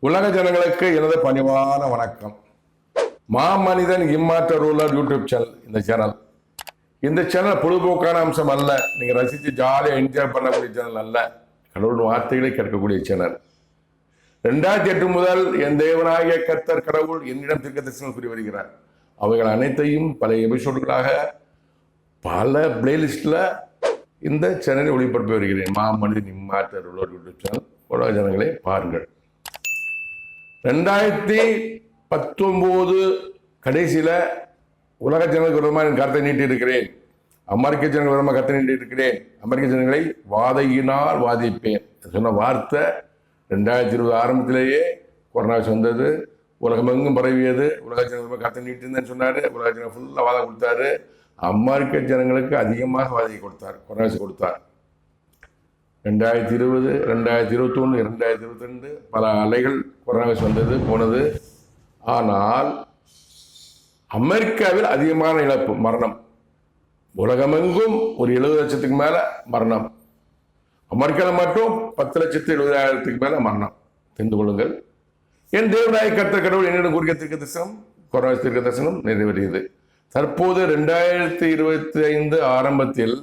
உலக ஜனங்களுக்கு எனது பணிவான வணக்கம். மாமனிதன் இம்மாற்ற ரூலர் யூடியூப் சேனல். இந்த சேனல் பொழுதுபோக்கான அம்சம் அல்ல. நீங்க ரசித்து ஜாலியாக என்ஜாய் பண்ணக்கூடிய சேனல் அல்ல. கடவுள் வார்த்தைகளை கேட்கக்கூடிய சேனல். 2008 முதல் என் தேவனாகிய கர்த்தர் கடவுள் என்னிடம் தீர்க்கதரிசனம் கூறி வருகிறார். அவைகள் அனைத்தையும் பல எபிசோடுகளாக பல பிளேலிஸ்ட்ல இந்த சேனலை ஒளிபரப்பி வருகிறேன். மாமனிதன் இம்மாற்ற ரூலர் யூடியூப் சேனல். உலக ஜனங்களை பாருங்கள். 2019 கடைசியில் உலக ஜனங்களுக்கு விரோதமாக என் கருத்தை நீட்டி இருக்கிறேன். அமெரிக்க ஜனங்கள் விரோதமாக கருத்தை நீட்டி இருக்கிறேன். அமெரிக்க ஜனங்களை வாதையினால் வாதிப்பேன் சொன்ன வார்த்தை 2020 ஆரம்பத்திலேயே கொரோனா வந்தது. உலகமெங்கும் பரவியது. உலக ஜனங்கள் கருத்தை நீட்டிருந்தேன்னு சொன்னார். உலக ஜனங்கள் ஃபுல்லாக வாதம் கொடுத்தாரு. அமெரிக்க ஜனங்களுக்கு அதிகமாக வாதை கொடுத்தார், கொரோனா கொடுத்தார். 2020, 2021, 2022 பல அலைகள் கொரோனா வந்தது போனது. ஆனால் அமெரிக்காவில் அதிகமான இழப்பு, மரணம். உலகமெங்கும் ஒரு 70 லட்சத்துக்கு மேல மரணம். அமெரிக்காவில் மட்டும் 10,70,000 மேல மரணம். தெரிந்து கொள்ளுங்கள். என் தேவனாகிய கர்த்தர் கடவுள் என்னிடம் கூறிய தீர்க்கதரிசனம், கொரோனா தீர்க்கதரிசனம் நிறைவேறியது. தற்போது 2025 ஆரம்பத்தில்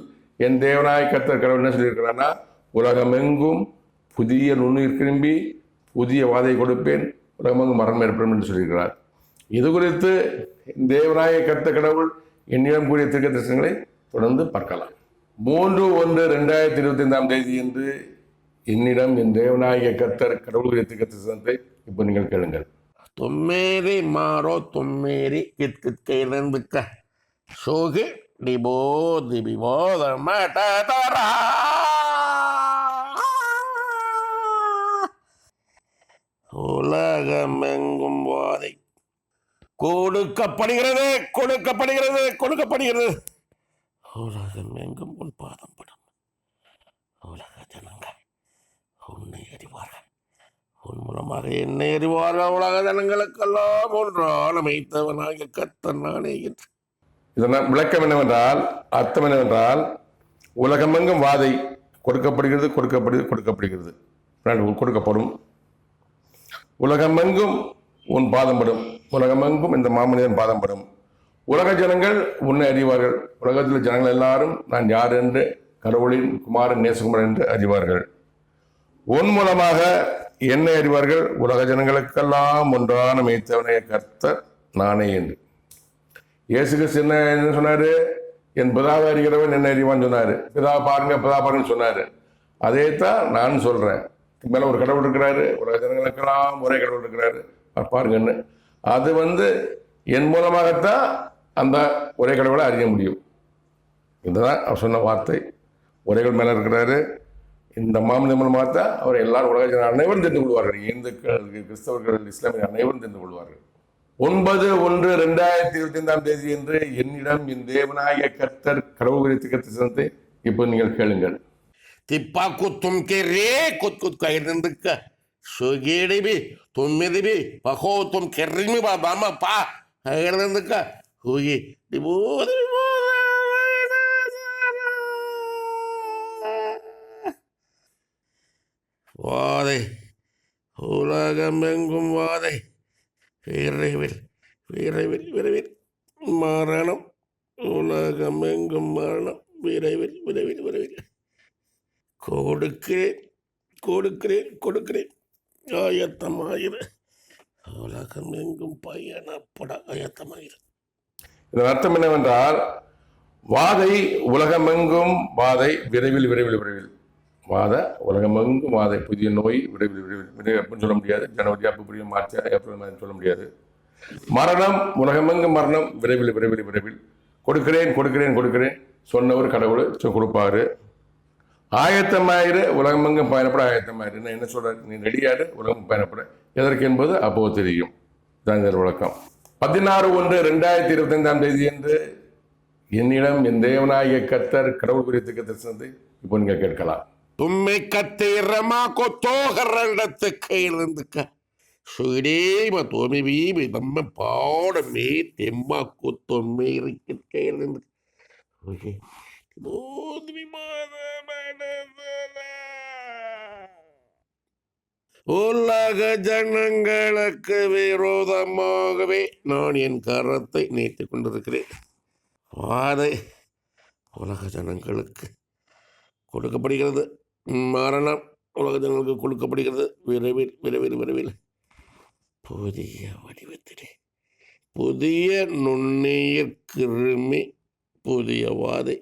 என் தேவனாகிய கர்த்தர் கடவுள் என்ன சொல்லியிருக்கிறான்னா, உலகமெங்கும் புதிய நுண்ணுயிர் கிரும்பி புதிய வாதை கொடுப்பேன், உலகமெங்கும் மரணம் ஏற்படும் என்று சொல்லியிருக்கிறார். இது குறித்து தேவனாகிய கர்த்தர் கடவுள் என்னிடம் கூறிய தீர்க்கதரிசனங்களை தொடர்ந்து பார்க்கலாம். 3/1/2025 என்று என்னிடம் என் தேவனாகிய கர்த்தர் கடவுள் கூறிய தீர்க்கதரிசனத்தை இப்போ நீங்கள் கேளுங்கள். தொம்மேரி மாறோ தொம்மேரி கிட்கிட்கையிலிருந்துக்க சோகி டிபோ திபிபோ தர்மடரா உலகமெங்கும் வாதை கொடுக்கப்படுகிறது, கொடுக்கப்படுகிறது, கொடுக்கப்படுகிறது. உலகமெங்கும் உன் பாதம் படும். உலக ஜனங்கள் உன்னை அறிவார்கள், உன் மூலமாக என்னை அறிவார்கள். உலக ஜனங்களுக்கெல்லாம் ஒன்றான மெய்த்தவனாகிய கர்த்தர் நானே என்று. இதனால் விளக்கம் என்னவென்றால், அர்த்தம் என்னவென்றால், உலகமெங்கும் வாதை கொடுக்கப்படுகிறது, கொடுக்கப்படுகிறது, கொடுக்கப்படுகிறது, கொடுக்கப்படும். உலகமெங்கும் உன் பாதம்படும். உலகமெங்கும் இந்த மாமனிதன் பாதம்படும். உலக ஜனங்கள் உன்னை அறிவார்கள். உலகத்தில் ஜனங்கள் எல்லாரும் நான் யார் என்று, கடவுளின் குமாரன் நேசகுமாரன் என்று அறிவார்கள். உன் மூலமாக என்னை அறிவார்கள். உலக ஜனங்களுக்கெல்லாம் ஒன்றான மெய்த்தவனாகிய கர்த்தர் நானே என்று. இயேசு கிறிஸ்து என்ன சொன்னாரு? என் பிதாவை அறிகிறவன் என்னை அறிவான்னு சொன்னாரு. பிதா பாருங்க, பிதா பாருங்க சொன்னாரு. அதே தான் நான் சொல்றேன். மேல ஒரு கடவுள் இருக்கிறாரு, உலக ஜனங்களுக்கெல்லாம் ஒரே கடவுள் இருக்கிறாரு பாருங்கன்னு. அது என் மூலமாகத்தான் அந்த ஒரே கடவுளை அறிய முடியும். இதுதான் அவர் சொன்ன வார்த்தை. ஒரே கடவுள் மேல இருக்கிறாரு. இந்த மாமனிதன் மூலமாகத்தான் அவர் எல்லாரும் உலக ஜன அனைவரும் தெரிந்து கொள்வார்கள். இந்துக்கள், கிறிஸ்தவர்கள், இஸ்லாமிய அனைவரும் தெரிந்து கொள்வார்கள். 9/1/2025 என்று என்னிடம் என் தேவனாகிய கர்த்தர் கடவுள் குறித்த தீர்க்கதரிசனத்தை இப்போ நீங்கள் கேளுங்கள். తిప్పాకు తుమ్కెరే కొత్తుక సొగేడిబి తొమ్మిదిబి పకో తుమ్ కెర్రిమి బామ్మ పా ఎగరందుక హోగి வாதை உலகமெங்கும் வாதை விரைவில் விரைவில் விரைவில் மரணம். உலகமெங்கும் மரணம். விரைவில் விரைவில் விரைவில் கொடுக்கிறேன் கொடுக்கிறேன் கொடுக்கிறேன். ஆயத்தமாயிரு. உலகம் எங்கும் பயணப்பட ஆயத்தமாயிரு. இதன் அர்த்தம் என்னவென்றால், வாதை உலகமெங்கும் வாதை, விரைவில் விரைவில் விரைவில் வாத உலகமெங்கும் வாதை, புதிய நோய் விரைவில் விரைவில் விரைவில் அப்படின்னு சொல்ல முடியாது. ஜனவரி, பிப்ரவரி, மார்ச், ஏப்ரல் சொல்ல முடியாது. மரணம் உலகமெங்கும் மரணம், விரைவில் விரைவில் விரைவில் கொடுக்கிறேன் கொடுக்கிறேன் கொடுக்கிறேன் சொன்னவர் கடவுள் கொடுப்பாரு. ஆயத்தமாயிரு, உலகமெங்கும் பயணப்பட ஆயத்தமாயிரு. என்ன சொல்ற? நீ ரெடியாரு, உலகம் பயணப்பட. எதற்கு என்பது அப்போ தெரியும். தான் விளக்கம். 16/1/2025 என்று என்னிடம் என் தேவனாகிய கர்த்தர் கடவுள் குறித்த தீர்க்கதரிசனத்தை இப்போ நீங்க கேட்கலாம். தும்மை கத்தேரமா கொத்தோகரண்டத்துக்கு இருந்துக்க சுடேம தோமி வீபி நம்ம பாடமே தெம்மா கொத்தொம்மை இருக்க இருந்து உலக ஜனங்களுக்கு விரோதமாகவே நான் என் கரத்தை நீட்டிக் கொண்டிருக்கிறேன். வாதை உலக ஜனங்களுக்கு கொடுக்கப்படுகிறது. மரணம் உலக ஜனங்களுக்கு கொடுக்கப்படுகிறது. விரைவில் விரைவில் விரைவில் புதிய வடிவத்திலே புதிய நுண்ணுயிர் கிருமி புதிய வாதை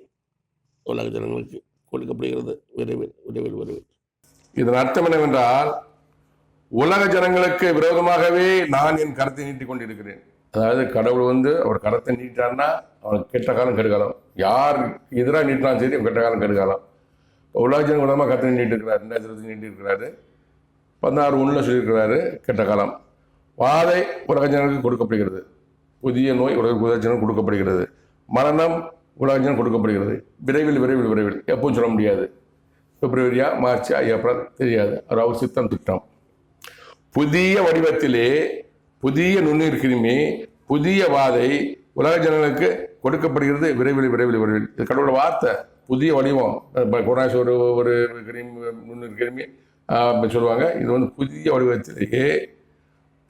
உலக ஜனங்களுக்கு கொடுக்கப்படுகிறது. விரைவில் விரைவில் விரைவில். இதன் அர்த்தம் என்னவென்றால், உலக ஜனங்களுக்கு விரோதமாகவே நான் என் கரத்தை நீட்டிக் கொண்டிருக்கிறேன். அதாவது கடவுள் அவர் கரத்தை நீட்டார்னா அவனுக்கு கெட்ட காலம் கெடுகாலம். யார் எதிராக நீட்டினாலும் சரி கெட்ட காலம் கெடுகாலம். உலக ஜனங்கள் விரோதமாக கரத்தை நீட்டிருக்கிறார். 2020 நீட்டிருக்கிறாரு. 16:1 சொல்லியிருக்கிறாரு கெட்ட காலம். வாதை உலக ஜனங்களுக்கு கொடுக்கப்படுகிறது. புதிய நோய் உலக ஜனங்களுக்கு கொடுக்கப்படுகிறது. மரணம் உலக ஜனம் கொடுக்கப்படுகிறது. விரைவில் விரைவில் விரைவில். எப்பவும் சொல்ல முடியாது. பிப்ரவரியா மார்ச்சா ஏப்ரல் தெரியாது. அவர் சித்தம் திட்டம். புதிய வடிவத்திலே புதிய நுண்ணுயிர் கிருமி புதிய வாதை உலக ஜனங்களுக்கு கொடுக்கப்படுகிறது. விரைவில் விரைவில் விரைவில். இது கடவுளோட வார்த்தை. புதிய வடிவம். கொரோனா ஒரு கிருமி நுண்ணுயிர் கிருமி சொல்லுவாங்க. இது புதிய வடிவத்திலேயே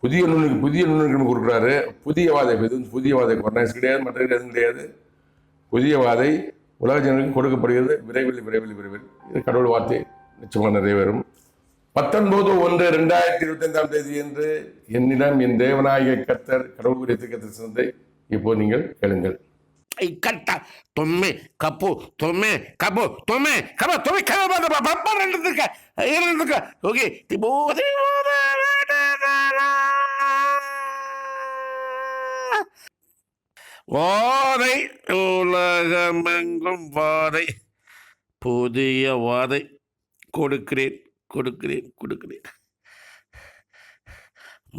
புதிய நுண்ணுயிர் கிருமி கொடுக்குறாரு. புதிய வாதை. இது புதிய வாதை. கொரோனா கிடையாது, மற்ற எதுவும் கிடையாது. புதிய வாதை உலக ஜனங்களுக்கு கொடுக்கப்படுகிறது. விரைவில் விரைவில் விரைவில். இது கடவுள் வார்த்தை நிச்சயமாக நிறைவேறும். 19/1/2025 என்று என்னிடம் என் தேவனாகிய கர்த்தர் கடவுள் குறித்து கர்த்தர் சொன்னதை இப்போ நீங்கள் கேளுங்கள். கட்ட தொம்மை கப்பு தொம்மை கப்பு தொம்மை கப்ப தொம்மை கப்ப இருக்க ஓகே வாதை உலகமெங்கும் வாதை புதிய வாதை கொடுக்கிறேன் கொடுக்கிறேன் கொடுக்கிறேன்.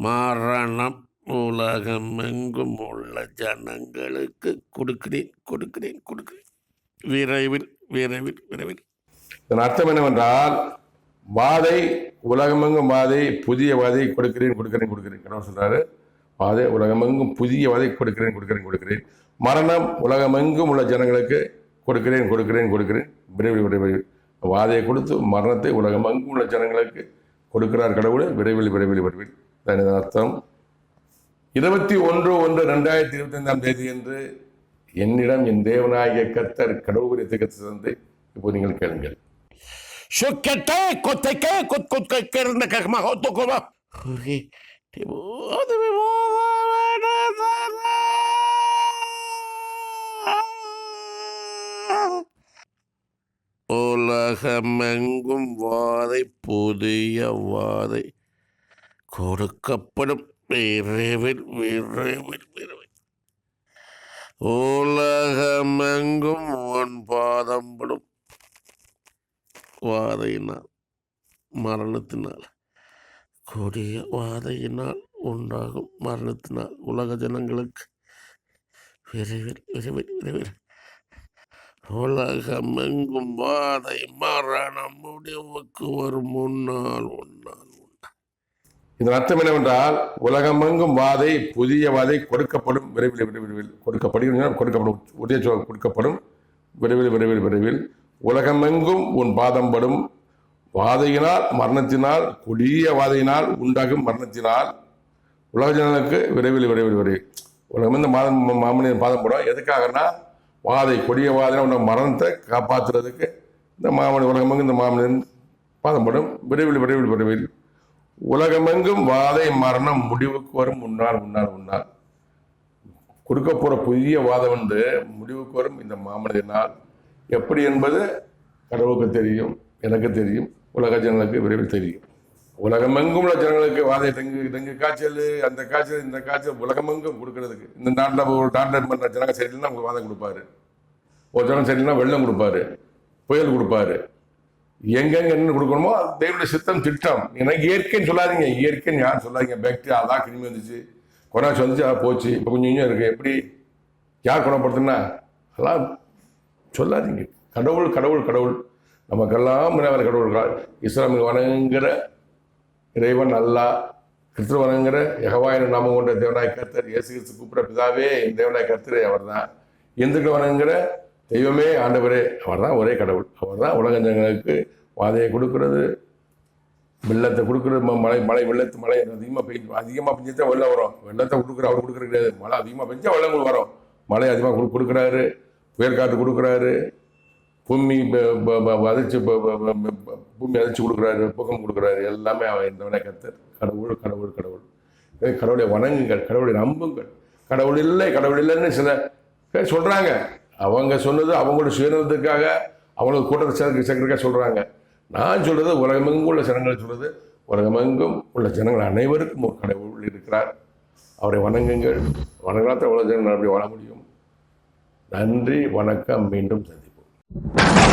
மரணம் உலகமெங்கும் உள்ள ஜனங்களுக்கு கொடுக்கிறேன் கொடுக்கிறேன் கொடுக்கிறேன். விரைவில் விரைவில் விரைவில். இதன் அர்த்தம் என்னவென்றால், வாதை உலகமெங்கும் வாதை புதிய வாதை கொடுக்கிறேன் கொடுக்கிறேன் கொடுக்கிறேன். கடவுள் சொல்றாரு, வாதை உலகமெங்கும் புதிய வாதை கொடுக்கிறேன் கொடுக்கிறேன் கொடுக்கிறேன். மரணம் உலகமெங்கும் உள்ள ஜனங்களுக்கு கொடுக்கிறேன் கொடுக்கிறேன் கொடுக்கிறேன். விரைவில் விரைவில். வாதையை கொடுத்து மரணத்தை உலகமெங்கும் உள்ள ஜனங்களுக்கு கொடுக்கிறார் கடவுள். விரைவில் விரைவில் விரைவில். இதன் அர்த்தம் 21/1/2025 என்று என்னிடம் என் தேவனாகிய கர்த்தர் கடவுள் குறித்து கர்த்தர் சொன்னதை இப்போ நீங்கள் கேளுங்கள். உலகமெங்கும் வாதை புதிய வாதை கொடுக்கப்படும். விரைவில் விரைவில் விரைவில். உலகமெங்கும் உன் பாதம் படும். வாதையினால் மரணத்தினால் கொடிய வாதையினால் உண்டாகும் மரணத்தினால் உலக ஜனங்களுக்கு விரைவில் விரைவில் விரைவில். உலகமெங்கும் வாதை மரணம் முடிவுக்கு வரும் முன்னால் உன்னால். இதன் அர்த்தம் என்னவென்றால், உலகமெங்கும் வாதை புதிய வாதை கொடுக்கப்படும். விரைவில் விரைவில் விரைவில். கொடுக்கப்படும் உடைய கொடுக்கப்படும். விரைவில் விரைவில் விரைவில். உலகமெங்கும் உன் பாதம் படும். வாதையினால் மரணத்தினால் கொடிய வாதையினால் உண்டாகும் மரணத்தினால் உலக ஜனங்களுக்கு விரைவில் விரைவில் விரைவில். உலகம் இந்த மாமனிதன் பாதம் படும். எதுக்காகனா, வாதை கொடிய வாதைனா உள்ள மரணத்தை காப்பாற்றுறதுக்கு இந்த உலகமெங்கும் இந்த மாமனிதன் பாதம் படும். விரைவில் விரைவில் விரைவில். உலகமெங்கும் வாதை மரணம் முடிவுக்கு வரும் முன்னால் முன்னால் முன்னால். கொடுக்க போகிற புதிய வாதம் முடிவுக்கு வரும் இந்த மாமனிதனால். எப்படி என்பது கடவுளுக்கு தெரியும், எனக்கு தெரியும், உலக ஜனங்களுக்கு விரைவில் தெரியும். உலகமெங்கும் உள்ள ஜனங்களுக்கு வாதை டெங்கு காய்ச்சல், அந்த காய்ச்சல், இந்த காய்ச்சல் உலகமெங்கும் கொடுக்கறதுக்கு. இந்த நாட்டில் ஒரு நாட்டில் பண்ணுற ஜனங்க சரியில்லைன்னா உங்களுக்கு வாதம் கொடுப்பாரு. ஒரு ஜனம் சரியில்லைன்னா வெள்ளம் கொடுப்பாரு, புயல் கொடுப்பாரு. எங்கெங்க என்ன கொடுக்கணுமோ அது தேவனுடைய சித்தம் திட்டம். எனக்கு இயற்கைன்னு சொல்லாதீங்க. இயற்கைன்னு யாரும் சொல்லாதீங்க. பாக்டீரியா அதான் கிருமி வந்துச்சு, கொரோனா வந்துச்சு, அதை போச்சு, இப்போ கொஞ்சம் கொஞ்சம் இருக்குது. எப்படி யார் குணப்படுத்துனா அதெல்லாம் சொல்லாதீங்க. கடவுள் கடவுள் கடவுள். நமக்கெல்லாம் முன்னாடி கடவுள். இஸ்லாமில் வணங்குகிற இறைவன் அல்லாஹ், கிறிஸ்துவ வணங்குகிற யெகோவாவின் நாமம் கொண்ட தேவனாய் கர்த்தர், இயேசு கிறிஸ்து கூப்பிட பிதாவே தேவனாய் கர்த்தரே அவர் தான். இந்துக்கள் வணங்குகிற தெய்வமே ஆண்டவரே அவர் தான். ஒரே கடவுள். அவர் தான் உலக ஜனங்களுக்கு வாதையை கொடுக்கிறது, வெள்ளத்தை கொடுக்குறது மழை மழை அதிகமாக பெஞ்சா வெள்ளம் வரும். வெள்ளத்தை அவர் கொடுக்குற கிடையாது. மழை அதிகமாக பெஞ்சா வெள்ளங்கள் வரும். மழை அதிகமாக கொடுக்குறாரு, புயல் காற்று கொடுக்குறாரு, பூமி அதிர்ச்சி பூமி அதிர்ச்சி கொடுக்குறாரு, பூகம் கொடுக்குறாரு. எல்லாமே அவன் இந்த வினை கத்தர். கடவுள் கடவுள் கடவுள். கடவுளை வணங்குங்கள், கடவுளை நம்புங்கள். கடவுள் இல்லைன்னு சில பேர் சொல்கிறாங்க. அவங்க சொன்னது அவங்களோட சுயநலத்துக்காக அவங்களுக்கு கூட்டத்தை சேர்க்கிறதுக்காக சொல்கிறாங்க. நான் சொல்கிறது உலகமெங்கும் உள்ள ஜனங்கள் சொல்கிறது, உலகமெங்கும் உள்ள ஜனங்கள் அனைவருக்கும் ஒரு கடவுள் இருக்கிறார். அவரை வணங்குங்கள். வணங்கலாத்த உலக ஜனங்கள் அப்படி வாழ முடியும். நன்றி, வணக்கம். மீண்டும் சந்திப்போம்.